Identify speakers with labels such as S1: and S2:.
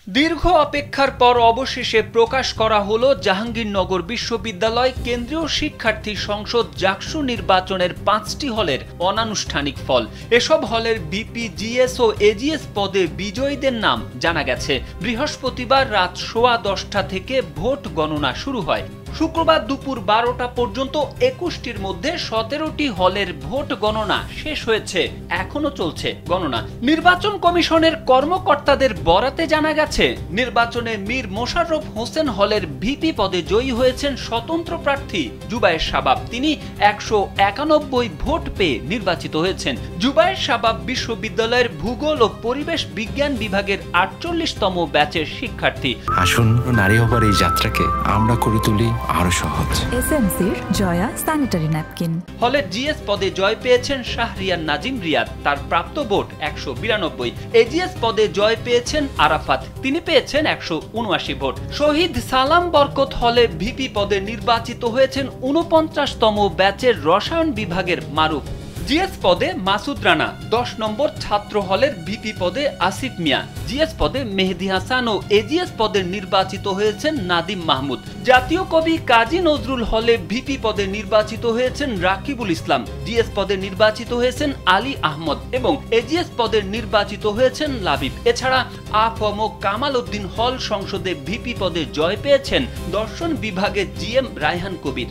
S1: দীর্ঘ অপেক্ষার পর অবশেষে প্রকাশ করা হলো জাহাঙ্গীরনগর বিশ্ববিদ্যালয় কেন্দ্রীয় শিক্ষার্থী সংসদ জাকসু নির্বাচনের 5টি হলের অনানুষ্ঠানিক ফল। এসব হলের বিপি, জিএস ও এজিএস পদে বিজয়ীদের নাম জানা গেছে। বৃহস্পতিবার রাত 10:15 থেকে ভোট গণনা শুরু হয়। শুক্রবার দুপুর 12টা পর্যন্ত 21টির মধ্যে 17টি হলের ভোট গণনা শেষ হয়েছে। এখনো চলছে গণনা। নির্বাচন কমিশনের কর্মকর্তাদের বরাতে জানা গেছে, নির্বাচনে মীর মোশাররফ হোসেন হলের ভিপি পদে জয়ী হয়েছেন স্বতন্ত্র প্রার্থী জুবায়ের শাবাব। তিনি 191 ভোট পেয়ে নির্বাচিত হয়েছেন। জুবায়ের শাবাব বিশ্ববিদ্যালয়ের ভূগোল ও পরিবেশ বিজ্ঞান বিভাগের 48তম ব্যাচের শিক্ষার্থী।
S2: আসুন, নারী হবার এই যাত্রাকে আমরা করে তুলি আরো সহজ।
S3: এসএমসির জয়া স্যানিটারি ন্যাপকিন।
S1: হলে জিএস পদে জয় পেয়েছেন শাহরিয়ার নাজিম রিয়াদ, তার প্রাপ্ত ভোট 192। এজিএস পদে জয় পেয়েছেন আরাফাত, তিনি পেয়েছেন 179 ভোট। শহীদ সালাম বরকত হলে ভিপি পদে নির্বাচিত হয়েছেন 49তম ব্যাচের রসায়ন বিভাগের মারুফ। জিএস পদে মাসুদ রানা, 10 নম্বর ছাত্র হলের ভিপি পদে আসিফ মিয়া। জিএস পদে মেহেদি হাসান ও এজিএস পদে নির্বাচিত হয়েছেন নাদিম মাহমুদ। জাতীয় কবি কাজী নজরুল হলে ভিপি পদে নির্বাচিত হয়েছেন রাকিবুল ইসলাম। জিএস পদে নির্বাচিত হয়েছেন আলী আহমদ এবং এজিএস পদে নির্বাচিত হয়েছেন লাবিব। এছাড়া আফম কামাল উদ্দিন হল সংসদে ভিপি পদে জয় পেয়েছেন দর্শন বিভাগে জিএম রায়হান কবির।